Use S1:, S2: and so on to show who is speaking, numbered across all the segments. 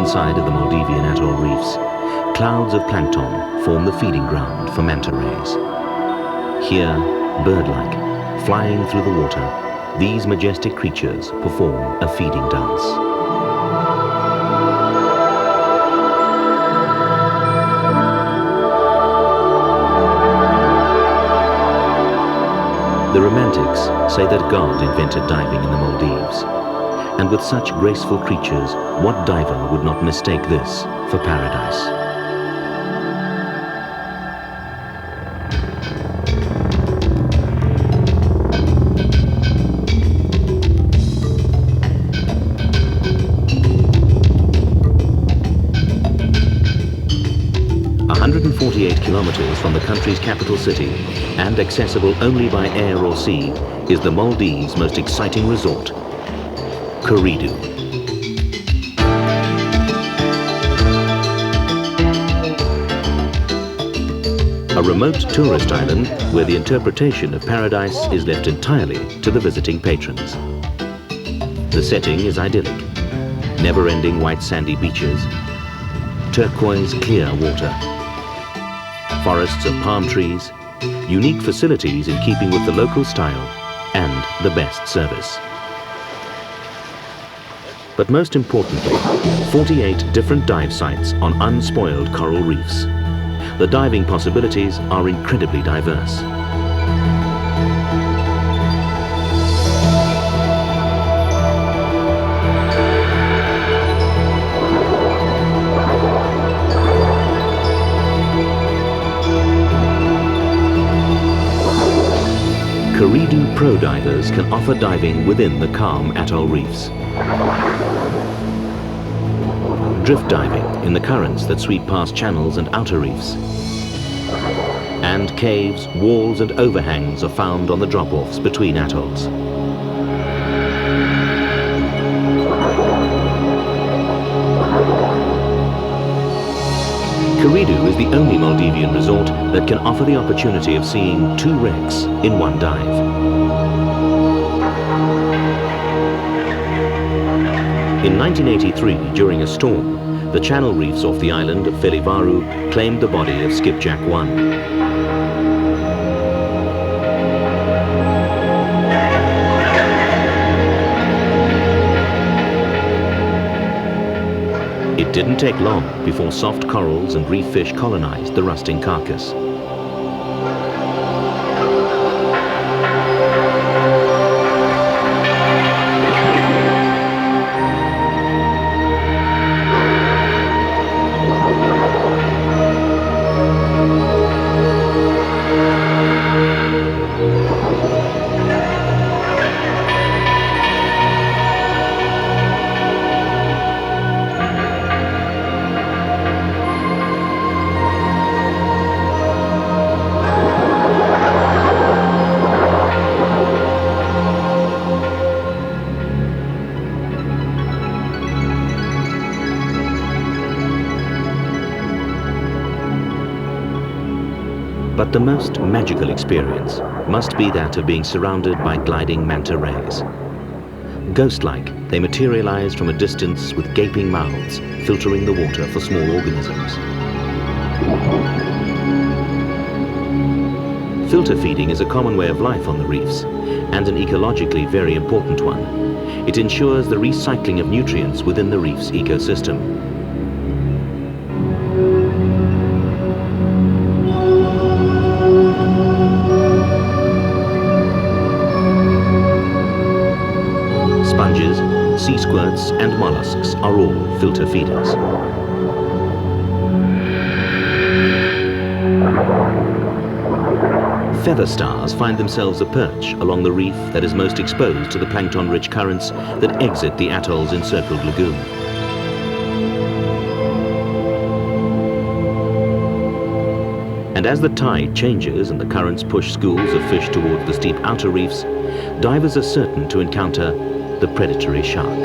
S1: Inside of the Maldivian atoll reefs, clouds of plankton form the feeding ground for manta rays. Here, bird-like, flying through the water, these majestic creatures perform a feeding dance. The Romantics say that God invented diving in the Maldives. And with such graceful creatures, what diver would not mistake this for paradise? Kilometers from the country's capital city and accessible only by air or sea is the Maldives' most exciting resort, Kuredu. A remote tourist island where the interpretation of paradise is left entirely to the visiting patrons. The setting is idyllic, never-ending white sandy beaches, turquoise clear water, forests of palm trees, unique facilities in keeping with the local style, and the best service. But most importantly, 48 different dive sites on unspoiled coral reefs. The diving possibilities are incredibly diverse. Kuredu pro divers can offer diving within the calm atoll reefs. Drift diving in the currents that sweep past channels and outer reefs. And caves, walls and overhangs are found on the drop-offs between atolls. Kuredu is the only Maldivian resort that can offer the opportunity of seeing two wrecks in one dive. In 1983, during a storm, the channel reefs off the island of Felivaru claimed the body of Skipjack 1. It didn't take long before soft corals and reef fish colonized the rusting carcass. But the most magical experience must be that of being surrounded by gliding manta rays. Ghost-like, they materialize from a distance with gaping mouths, filtering the water for small organisms. Filter feeding is a common way of life on the reefs, and an ecologically very important one. It ensures the recycling of nutrients within the reef's ecosystem. Sponges, sea squirts and mollusks are all filter feeders. Feather stars find themselves a perch along the reef that is most exposed to the plankton-rich currents that exit the atoll's encircled lagoon. And as the tide changes and the currents push schools of fish towards the steep outer reefs, divers are certain to encounter the predatory shark.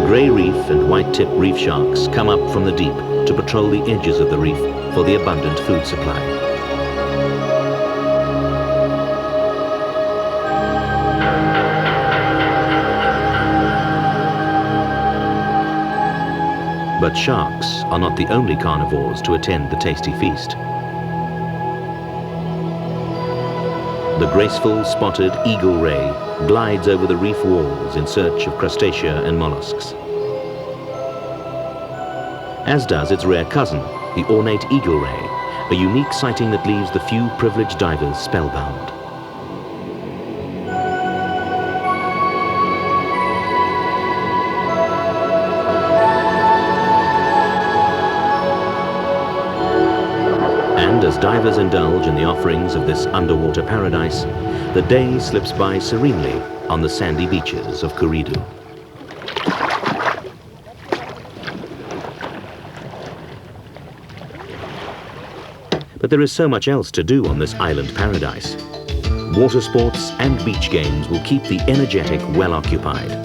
S1: Grey reef and white-tip reef sharks come up from the deep to patrol the edges of the reef for the abundant food supply. But sharks are not the only carnivores to attend the tasty feast. The graceful spotted eagle ray glides over the reef walls in search of crustacea and mollusks. As does its rare cousin, the ornate eagle ray, a unique sighting that leaves the few privileged divers spellbound. And as divers indulge in the offerings of this underwater paradise, the day slips by serenely on the sandy beaches of Kuredu. But there is so much else to do on this island paradise. Water sports and beach games will keep the energetic well occupied.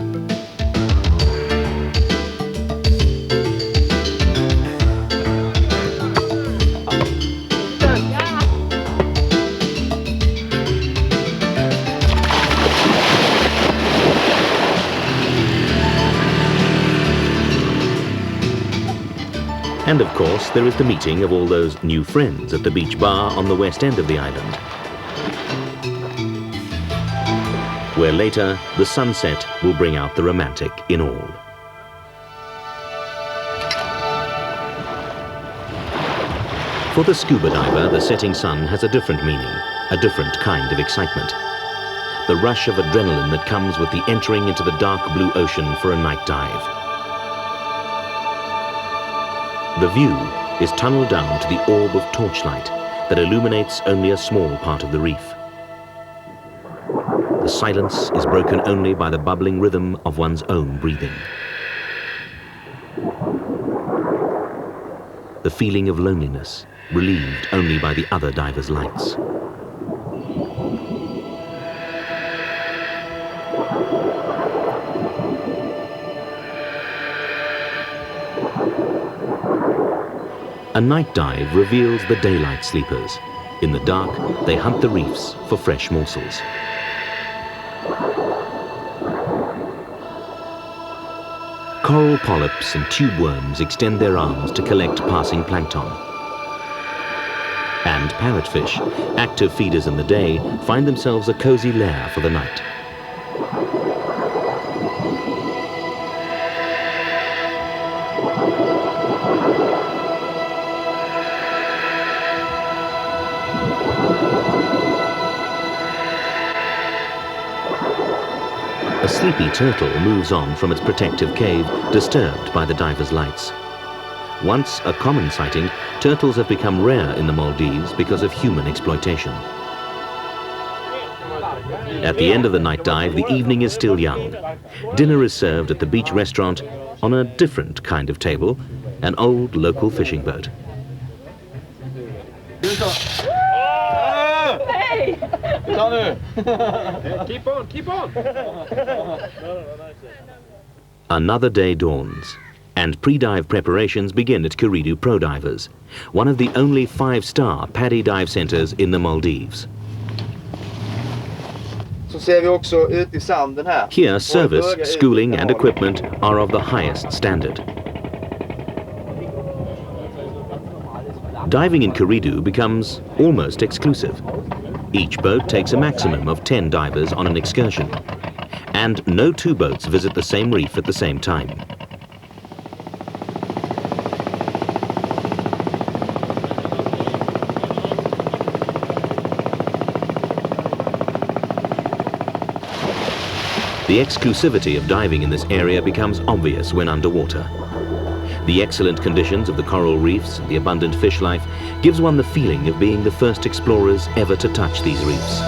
S1: And of course, there is the meeting of all those new friends at the beach bar on the west end of the island, where later the sunset will bring out the romantic in all. For the scuba diver, the setting sun has a different meaning, a different kind of excitement. The rush of adrenaline that comes with the entering into the dark blue ocean for a night dive. The view is tunneled down to the orb of torchlight that illuminates only a small part of the reef. The silence is broken only by the bubbling rhythm of one's own breathing. The feeling of loneliness, relieved only by the other divers' lights. A night dive reveals the daylight sleepers. In the dark, they hunt the reefs for fresh morsels. Coral polyps and tube worms extend their arms to collect passing plankton. And parrotfish, active feeders in the day, find themselves a cozy lair for the night. A sleepy turtle moves on from its protective cave, disturbed by the divers' lights. Once a common sighting, turtles have become rare in the Maldives because of human exploitation. At the end of the night dive, the evening is still young. Dinner is served at the beach restaurant on a different kind of table, an old local fishing boat.
S2: Hey!
S3: Keep on, keep on!
S1: Another day dawns, and pre-dive preparations begin at Kuredu Pro Divers, one of the only 5-star PADI dive centers in the Maldives. Here, service, schooling and equipment are of the highest standard. Diving in Kuredu becomes almost exclusive. Each boat takes a maximum of 10 divers on an excursion, and no 2 boats visit the same reef at the same time. The exclusivity of diving in this area becomes obvious when underwater. The excellent conditions of the coral reefs and the abundant fish life gives one the feeling of being the first explorers ever to touch these reefs.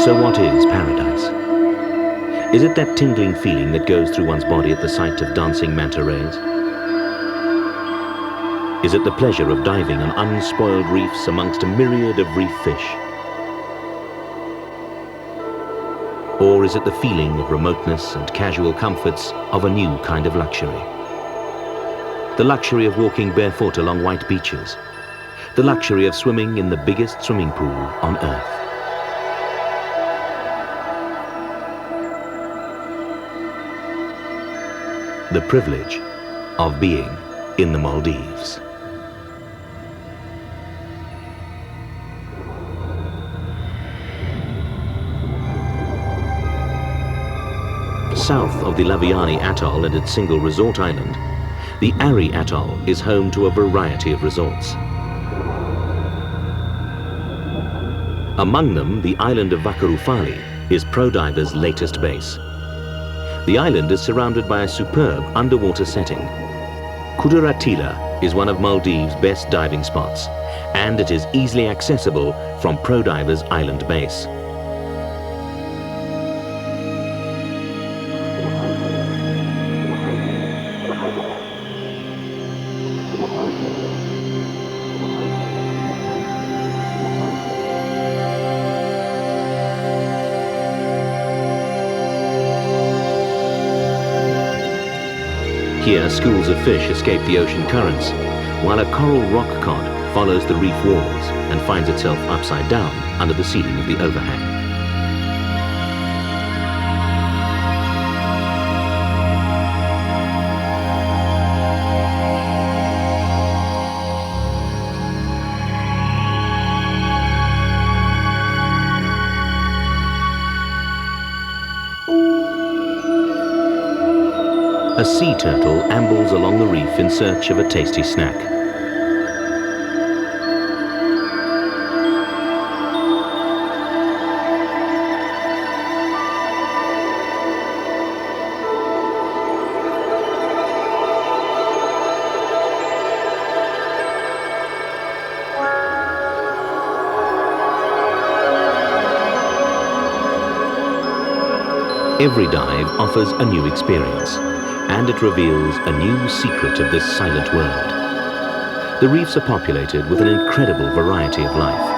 S1: So what is paradise? Is it that tingling feeling that goes through one's body at the sight of dancing manta rays? Is it the pleasure of diving on unspoiled reefs amongst a myriad of reef fish? Or is it the feeling of remoteness and casual comforts of a new kind of luxury? The luxury of walking barefoot along white beaches. The luxury of swimming in the biggest swimming pool on Earth. The privilege of being in the Maldives. South of the Laviani Atoll and its single resort island, the Ari Atoll is home to a variety of resorts. Among them, the island of Vakarufali is Pro Divers' latest base. The island is surrounded by a superb underwater setting. Kudaratila is one of Maldives' best diving spots, and it is easily accessible from Pro Divers' island base. Here, schools of fish escape the ocean currents, while a coral rock cod follows the reef walls and finds itself upside down under the ceiling of the overhang. A sea turtle ambles along the reef in search of a tasty snack. Every dive offers a new experience, and it reveals a new secret of this silent world. The reefs are populated with an incredible variety of life.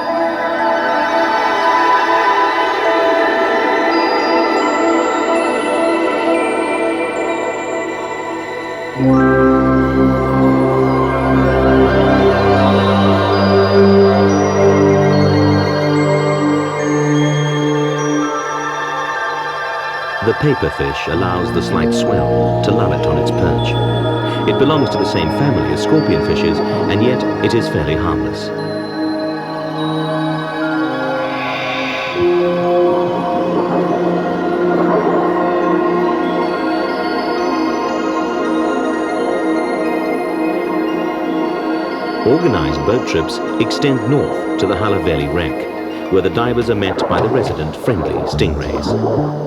S1: The paperfish allows the slight swell to lull it on its perch. It belongs to the same family as scorpionfishes, and yet it is fairly harmless. Organized boat trips extend north to the Halaveli wreck, where the divers are met by the resident friendly stingrays.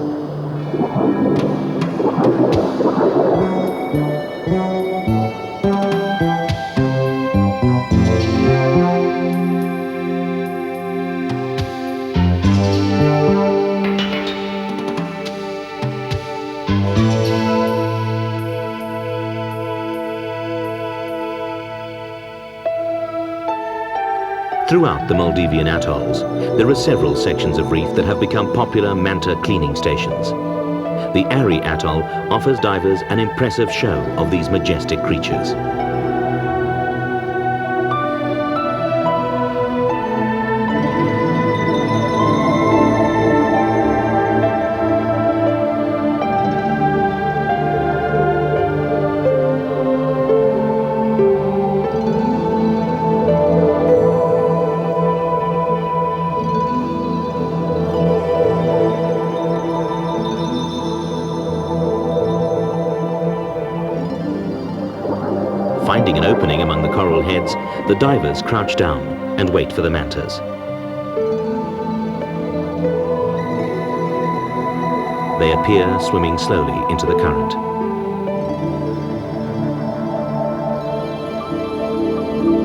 S1: Throughout the Maldivian atolls, there are several sections of reef that have become popular manta cleaning stations. The Ari Atoll offers divers an impressive show of these majestic creatures. Finding an opening among the coral heads, the divers crouch down and wait for the mantas. They appear swimming slowly into the current.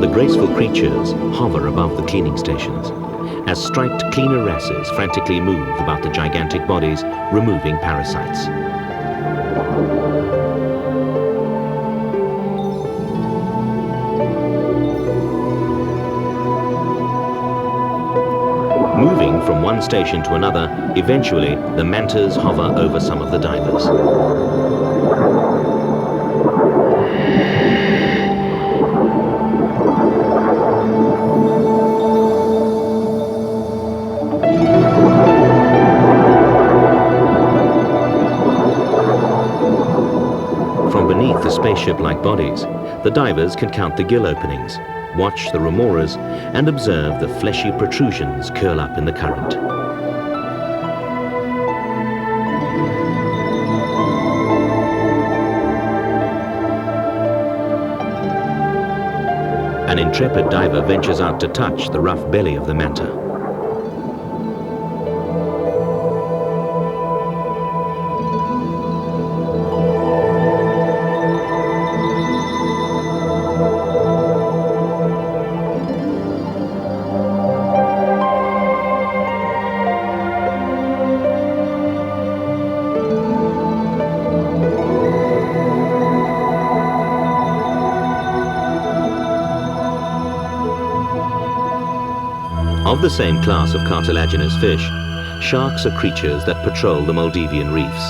S1: The graceful creatures hover above the cleaning stations as striped cleaner wrasses frantically move about the gigantic bodies, removing parasites. Moving from one station to another, eventually the mantas hover over some of the divers. From beneath the spaceship-like bodies, the divers can count the gill openings, watch the remoras, and observe the fleshy protrusions curl up in the current. An intrepid diver ventures out to touch the rough belly of the manta. Of the same class of cartilaginous fish, sharks are creatures that patrol the Maldivian reefs.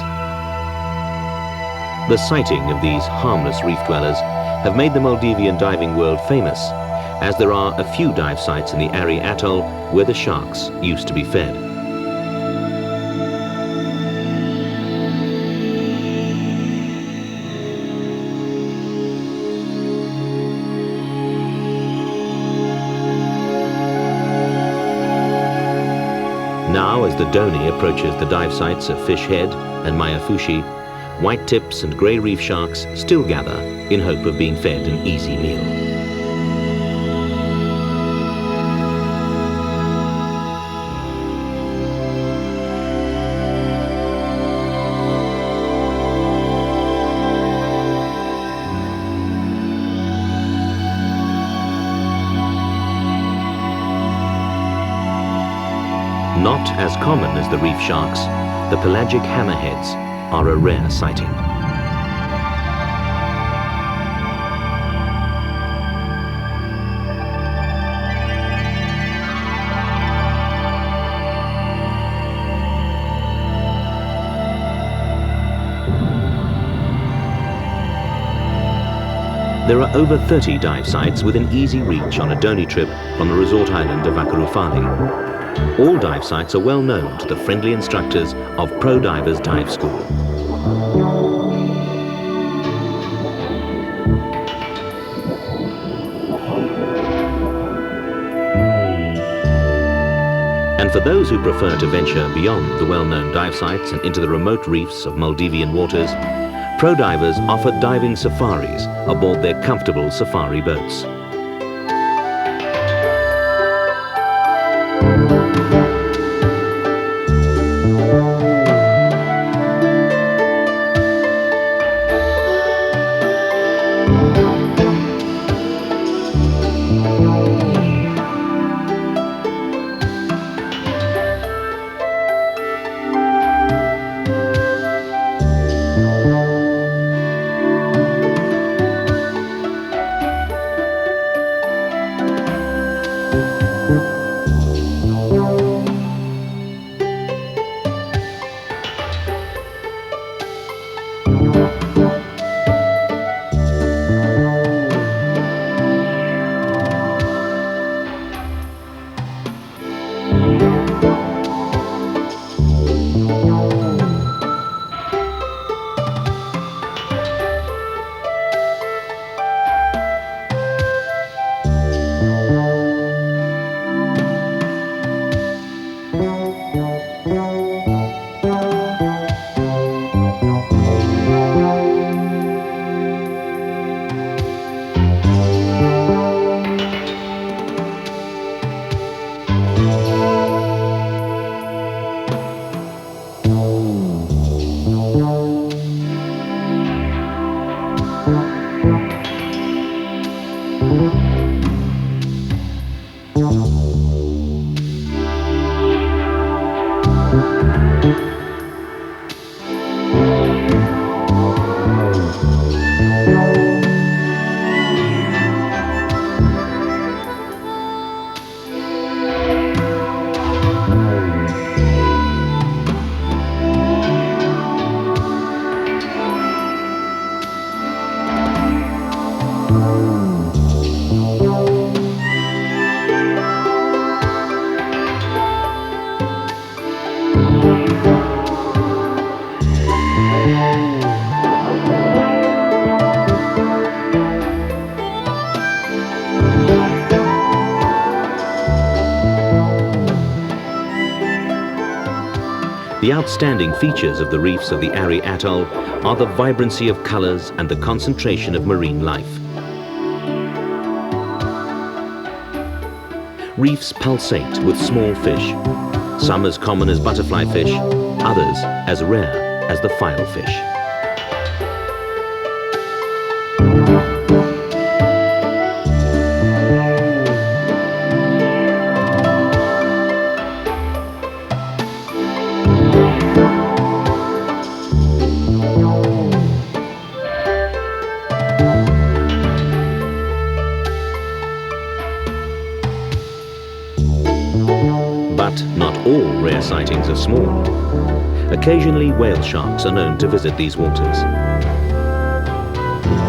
S1: The sighting of these harmless reef dwellers have made the Maldivian diving world famous, as there are a few dive sites in the Ari Atoll where the sharks used to be fed. Now, as the Doni approaches the dive sites of Fish Head and Mayafushi, white tips and grey reef sharks still gather in hope of being fed an easy meal. Not as common as the reef sharks, the pelagic hammerheads are a rare sighting. There are over 30 dive sites within easy reach on a donny trip from the resort island of Vakarufali. All dive sites are well known to the friendly instructors of Pro Divers Dive School. And for those who prefer to venture beyond the well-known dive sites and into the remote reefs of Maldivian waters, Pro Divers offer diving safaris aboard their comfortable safari boats. The outstanding features of the reefs of the Ari Atoll are the vibrancy of colors and the concentration of marine life. Reefs pulsate with small fish, some as common as butterfly fish, others as rare as the filefish. But not all rare sightings are small. Occasionally, whale sharks are known to visit these waters.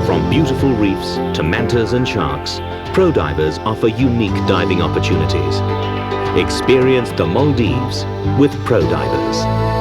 S1: From beautiful reefs to mantas and sharks, pro divers offer unique diving opportunities. Experience the Maldives with Pro Divers.